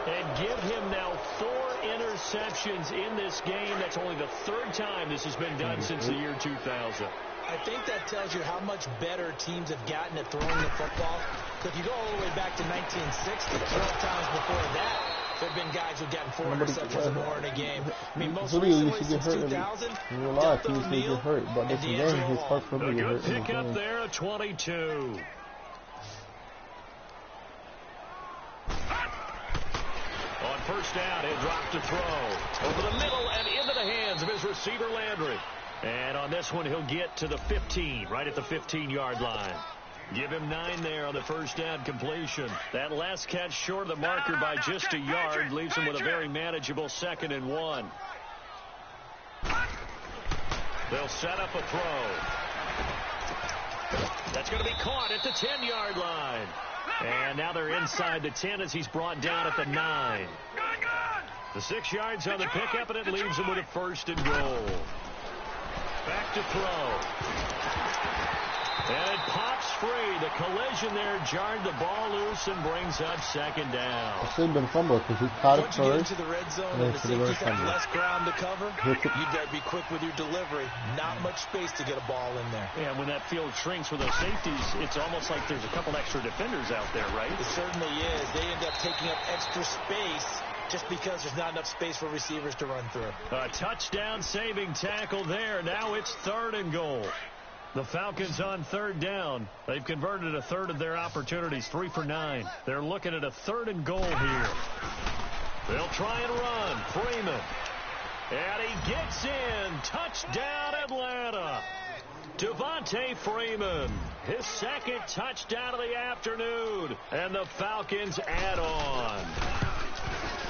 And give him now 4 interceptions in this game. That's only the 3rd time this has been done since the year 2000. I think that tells you how much better teams have gotten at throwing the football. So if you go all the way back to 1960, 12 times before that, there have been guys who've gotten 4 interceptions or more in a game. I mean, most recently since 2000, Deltha O'Neal and D'Angelo Hall. A good pick up there at 22. On first down, he'll drop to throw. Over the middle and into the hands of his receiver, Landry. And on this one, he'll get to the 15, right at the 15-yard line. Give him 9 there on the first down completion. That last catch short of the marker by just a yard leaves him with a very manageable 2nd and 1. They'll set up a throw. That's going to be caught at the 10-yard line. And now they're inside the 10 as he's brought down at the 9. The 6 yards on the pickup, and it leaves him with a 1st and goal. Back to throw. And it pops free. The collision there jarred the ball loose and brings up 2nd down. It should have been fumbled because he caught it first. Once you get into the red zone and the safeties have less ground to cover, you got to be quick with your delivery. Not much space to get a ball in there. Yeah, when that field shrinks with those safeties, it's almost like there's a couple extra defenders out there, right? It certainly is. They end up taking up extra space just because there's not enough space for receivers to run through. A touchdown-saving tackle there. Now it's 3rd and goal. The Falcons on 3rd down. They've converted a 1/3 of their opportunities, 3 for 9. They're looking at a 3rd and goal here. They'll try and run. Freeman. And he gets in. Touchdown, Atlanta. Devontae Freeman. His 2nd touchdown of the afternoon. And the Falcons add on.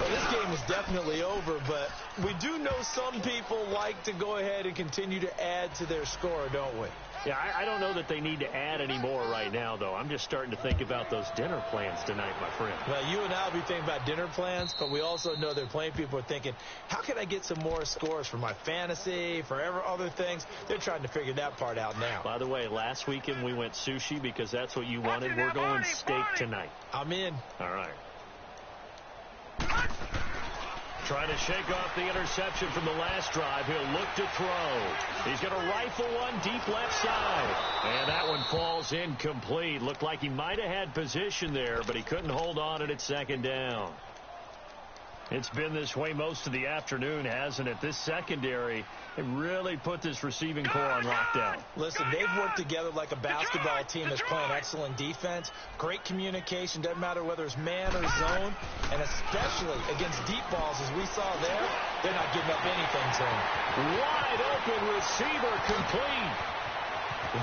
Well, this game is definitely over, but we do know some people like to go ahead and continue to add to their score, don't we? Yeah, I don't know that they need to add any more right now, though. I'm just starting to think about those dinner plans tonight, my friend. Well, you and I will be thinking about dinner plans, but we also know they're playing people are thinking, how can I get some more scores for my fantasy, for other things? They're trying to figure that part out now. By the way, last weekend we went sushi because that's what you wanted. We're going steak tonight. I'm in. All right. Trying to shake off the interception from the last drive. He'll look to throw. He's going to rifle one deep left side. And that one falls incomplete. Looked like he might have had position there, but he couldn't hold on at 2nd down. It's been this way most of the afternoon, hasn't it? This secondary, it really put this receiving core on lockdown. Listen, they've worked together like a basketball team that's playing excellent defense. Great communication. Doesn't matter whether it's man or zone. And especially against deep balls, as we saw there, they're not giving up anything to him. Wide open receiver complete.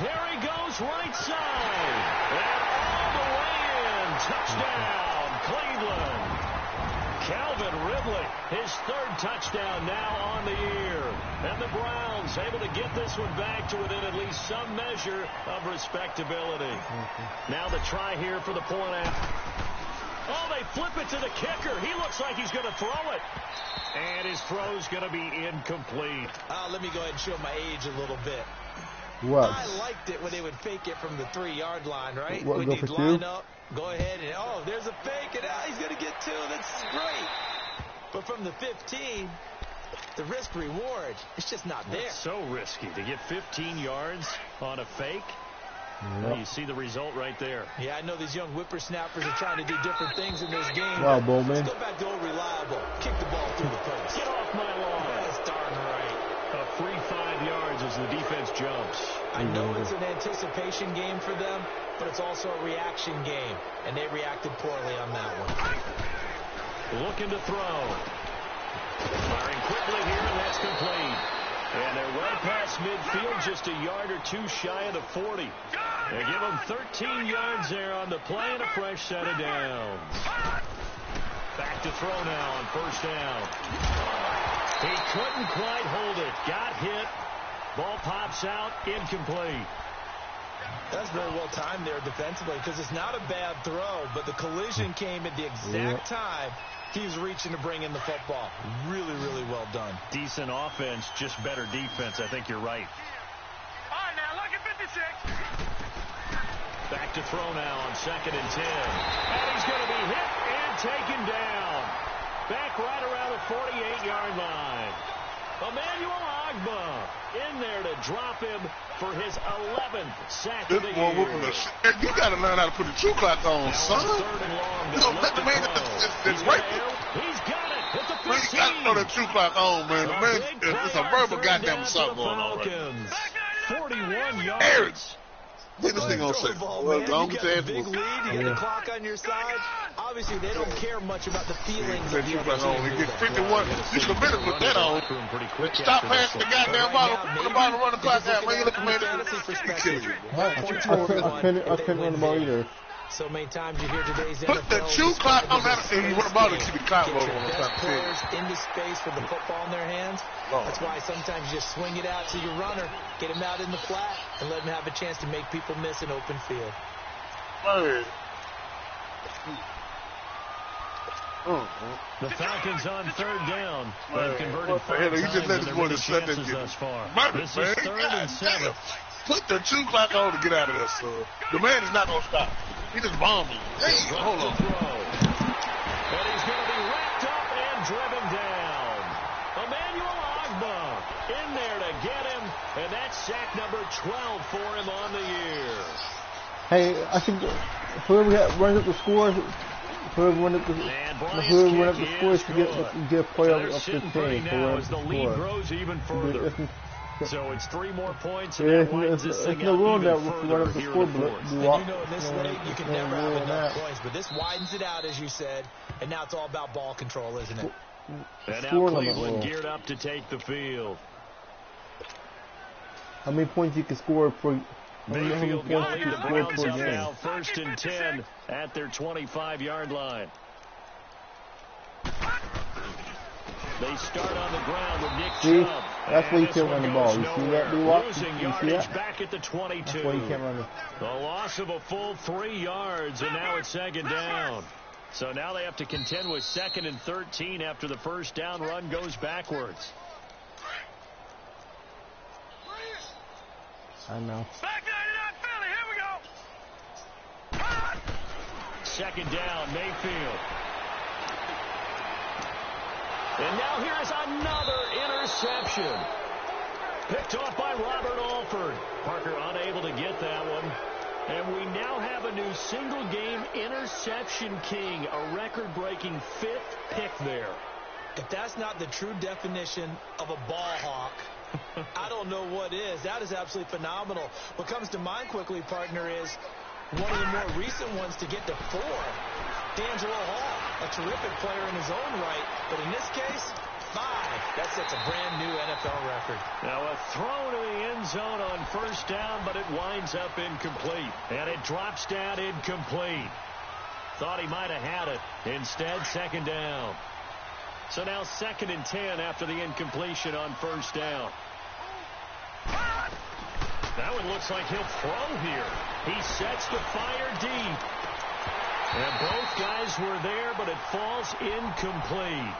There he goes right side. And all the way in. Touchdown, Cleveland. Calvin Ridley, his 3rd touchdown now on the year. And the Browns able to get this one back to within at least some measure of respectability. Now the try here for the point after. Oh, they flip it to the kicker. He looks like he's going to throw it. And his throw's going to be incomplete. Let me go ahead and show my age a little bit. What? I liked it when they would fake it from the 3-yard line, right? What, when go you'd for line 2? up, go ahead and, there's a fake, and he's going to get 2. That's great. But from the 15, the risk-reward, it's just not there. That's so risky to get 15 yards on a fake. Well, you see the result right there. Yeah, I know these young whippersnappers are trying to do different things in this game. Wow, Bowman. Let's go back to old reliable. Kick the ball through the post. Get off my lawn. That's darn right. A free 5 yards as the defense jumps. I know it's an anticipation game for them, but it's also a reaction game, and they reacted poorly on that one. Looking to throw. Firing quickly here, and that's complete. And they're well past midfield, just a yard or two shy of the 40. They give them 13 yards there on the play and a fresh set of downs. Back to throw now on first down. He couldn't quite hold it. Got hit. Ball pops out, incomplete. That's very well timed there defensively because it's not a bad throw, but the collision came at the exact time he was reaching to bring in the football. Really, really well done. Decent offense, just better defense. I think you're right. All right, now look at 56. Back to throw now on 2nd and 10. And he's going to be hit and taken down. Back right around the 48-yard line. Emmanuel Agba in there to drop him for his 11th sack of the year. You got to learn how to put the true clock on, son. You don't let the man that's right. He's got it at the 15. Man, you got to throw that true clock on, man. The man, it's a verbal goddamn assault going on right 41 yards. What this thing gonna say? Well, don't get a big lead. You got the clock on your side. Obviously, they don't care much about the feelings of the other team. He gets 51. You should have been put that on. Stop passing the goddamn ball. Put the ball and run the clock out, man. You look at me. I couldn't run the ball either. So many times you hear today's Put NFL. the true clock on that and you run the ball and keep the clock rolling. Best players into space with the football in their hands. That's why sometimes you just swing it out to your runner, get him out in the flat, and let him have a chance to make people miss an open field. The Falcons on 3rd down. They've converted 5 times in their chances thus far. This is 3rd and 7. Put the true clock on to get out of there, son. The man is not going to stop. He just bombed me. Hey, hold on. And he's going to be wrapped up and driven down. Emmanuel Agba in there to get him, and that's sack number 12 for him on the year. Hey, I think whoever runs up the scores, whoever runs up the scores to get a play of 15 for as the lead grows even further. So it's 3 more points, and that widens this thing no out even that further here in the fourth. And you know, in this league, you can never have enough points, but this widens it out, as you said, and now it's all about ball control, isn't it? And now Cleveland geared up to take the field. How many points you can score per Mayfield going to lead the Browns up now, 1st and 10 at their 25-yard line. They start on the ground with Nick Chubb. That's why you can't run the ball. You see that, D-Wop? Losing yardage back at the 22. That's why you can't run it. The loss of a full 3 yards, and now it's 2nd down. So now they have to contend with 2nd and 13 after the first down run goes backwards. I know. Back 99 Philly, here we go. 2nd down, Mayfield. And now here's another interception. Picked off by Robert Alford. Parker unable to get that one. And we now have a new single-game interception king, a record-breaking 5th pick there. If that's not the true definition of a ball hawk, I don't know what is. That is absolutely phenomenal. What comes to mind quickly, partner, is one of the more recent ones to get to 4. D'Angelo Hall, a terrific player in his own right, but in this case, 5. That sets a brand new NFL record. Now a throw to the end zone on first down, but it winds up incomplete. And it drops down incomplete. Thought he might have had it. Instead, 2nd down. So now 2nd and 10 after the incompletion on first down. That one looks like he'll throw here. He sets to fire deep. And both guys were there, but it falls incomplete.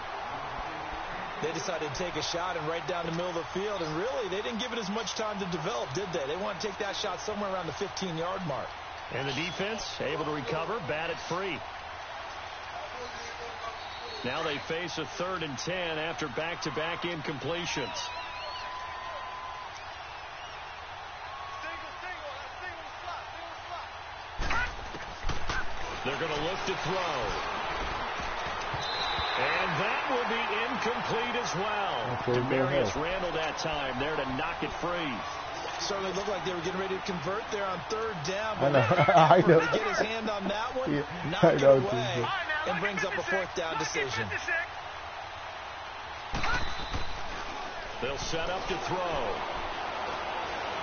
They decided to take a shot and right down the middle of the field, and really, they didn't give it as much time to develop, did they? They want to take that shot somewhere around the 15-yard mark. And the defense able to recover, bat it free. Now they face a 3rd and 10 after back-to-back incompletions. They're going to look to throw. And that will be incomplete as well. Demarius Randall that time there to knock it free. Certainly looked like they were getting ready to convert there on third down. I know. I know. To get his hand on that one, knock it away, and brings up a fourth down decision. They'll set up to throw.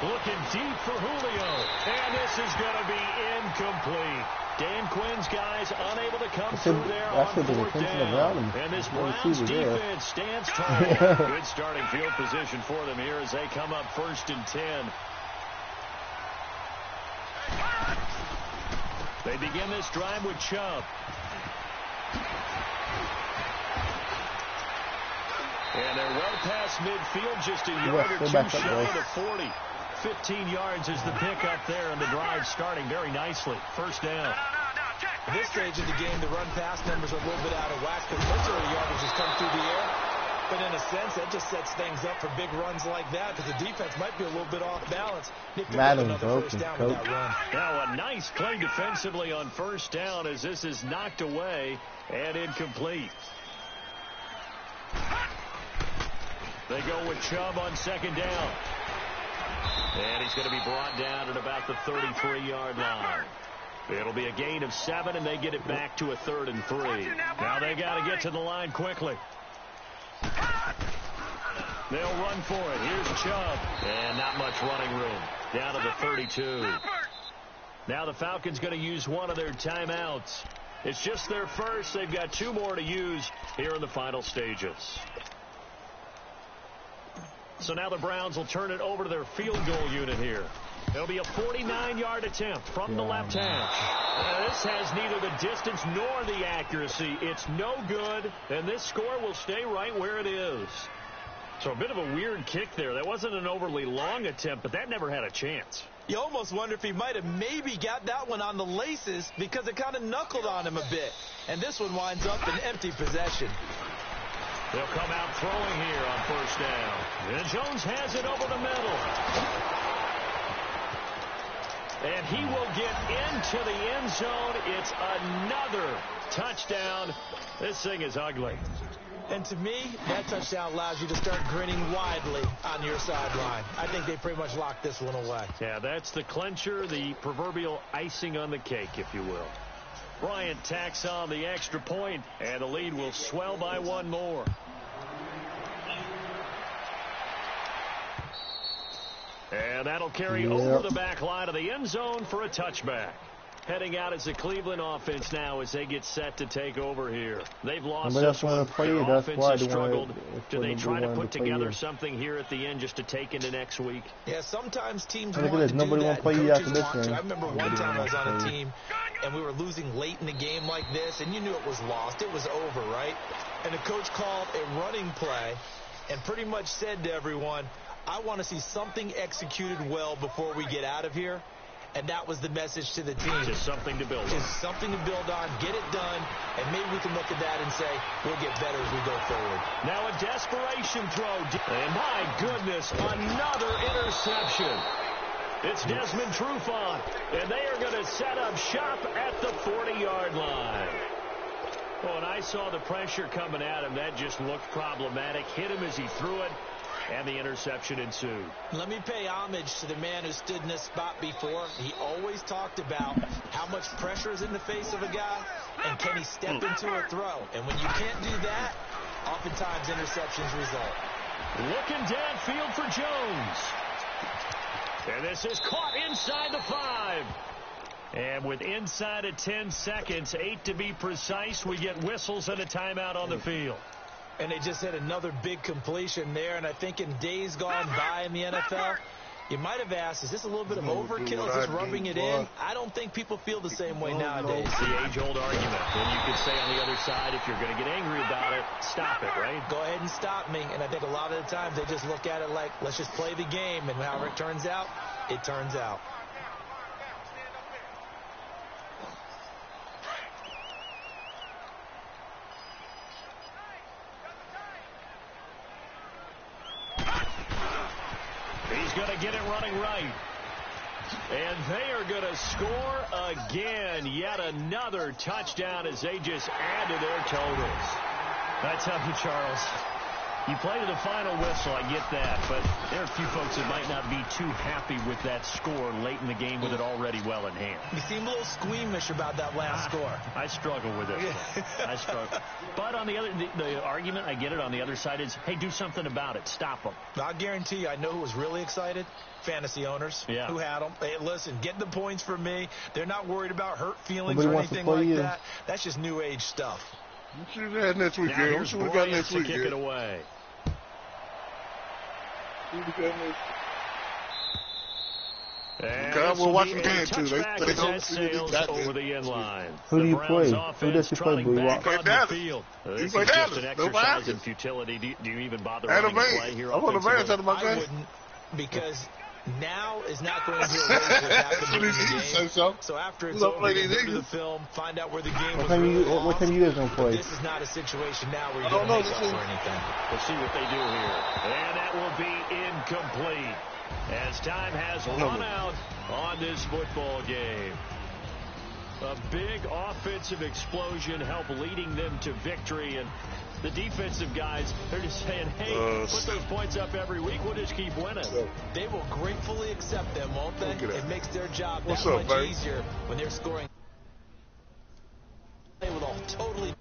Looking deep for Julio. And this is going to be incomplete. Dan Quinn's guys unable to come through there on fourth down. And this Browns defense stands tall. Good starting field position for them here as they come up 1st and 10. They begin this drive with Chubb. And they're well past midfield, just a yard or two shy of the 40. 15 yards is the pickup there, and the drive starting very nicely. First down. At this stage of the game, the run-pass numbers are a little bit out of whack because most of the yardage has come through the air. But in a sense, that just sets things up for big runs like that because the defense might be a little bit off balance. Madden's open, coach. Now a nice play defensively on first down as this is knocked away and incomplete. They go with Chubb on second down. And he's going to be brought down at about the 33-yard line. It'll be a gain of 7, and they get it back to a 3rd and 3. Now they got to get to the line quickly. They'll run for it. Here's Chubb. And not much running room. Down to the 32. Now the Falcons going to use one of their timeouts. It's just their first. They've got 2 more to use here in the final stages. So now the Browns will turn it over to their field goal unit here. It'll be a 49-yard attempt from the left hash. This has neither the distance nor the accuracy. It's no good, and this score will stay right where it is. So a bit of a weird kick there. That wasn't an overly long attempt, but that never had a chance. You almost wonder if he might have maybe got that one on the laces because it kind of knuckled on him a bit. And this one winds up in empty possession. They'll come out throwing here on first down. And Jones has it over the middle. And he will get into the end zone. It's another touchdown. This thing is ugly. And to me, that touchdown allows you to start grinning widely on your sideline. I think they pretty much locked this one away. Yeah, that's the clincher, the proverbial icing on the cake, if you will. Bryant tacks on the extra point, and the lead will swell by 1 more. And that'll carry over the back line of the end zone for a touchback. Heading out as the Cleveland offense now as they get set to take over here. They've lost this one. Their offense has struggled. Do they try to put together something here at the end just to take into next week? Yeah, sometimes teams want to do that. Coaches want to. I remember one time I was on a team and we were losing late in the game like this, and you knew it was lost. It was over, right? And the coach called a running play and pretty much said to everyone, I want to see something executed well before we get out of here. And that was the message to the team. Just something to build on. Just something to build on, get it done, and maybe we can look at that and say, we'll get better as we go forward. Now a desperation throw. And my goodness, another interception. It's Desmond Trufant, and they are going to set up shop at the 40-yard line. Well, when I saw the pressure coming at him, that just looked problematic. Hit him as he threw it. And the interception ensued. Let me pay homage to the man who stood in this spot before. He always talked about how much pressure is in the face of a guy, and can he step into a throw. And when you can't do that, oftentimes interceptions result. Looking downfield for Jones. And this is caught inside the 5. And with inside of 10 seconds, 8 to be precise, we get whistles and a timeout on the field. And they just had another big completion there. And I think in days gone by in the NFL, you might have asked, is this a little bit of overkill? Is this rubbing it in? I don't think people feel the same way nowadays. It's the age-old argument. And you could say on the other side, if you're going to get angry about it, stop it, right? Go ahead and stop me. And I think a lot of the times they just look at it like, let's just play the game. And however it turns out, it turns out. He's going to get it running right. And they are going to score again. Yet another touchdown as they just add to their totals. I tell you, Charles, you play to the final whistle, I get that, but there are a few folks that might not be too happy with that score late in the game with it already well in hand. You seem a little squeamish about that last score. I struggle with it. I struggle. But on the other, the argument, I get it, on the other side is, hey, do something about it. Stop them. I'll guarantee you, I know who was really excited. Fantasy owners who had them. Hey, listen, get the points for me. They're not worried about hurt feelings or anything like that. That's just new age stuff. I'm sure we have next week, Gary. I'm sure we got next week, kick it away. God, we're watching games too. They don't sails over the end line. Who do you play? Who does you play, Boy? Play Dallas. You play Dallas. An exercise in futility. Do you even bother running to play here? I want to advance out of my game. I wouldn't, because now is not going to be a race what happened in the game. So after it's over, you go to the film, find out where the game was really off. What time you guys going to play? This is not a situation now where you don't make up for anything. We'll see what they do here. And that will be incomplete as time has run out on this football game. A big offensive explosion helped leading them to victory, and the defensive guys, they're just saying, hey, put those points up every week, we'll just keep winning. They will gratefully accept them, won't they? It makes their job that much easier when they're scoring with a totally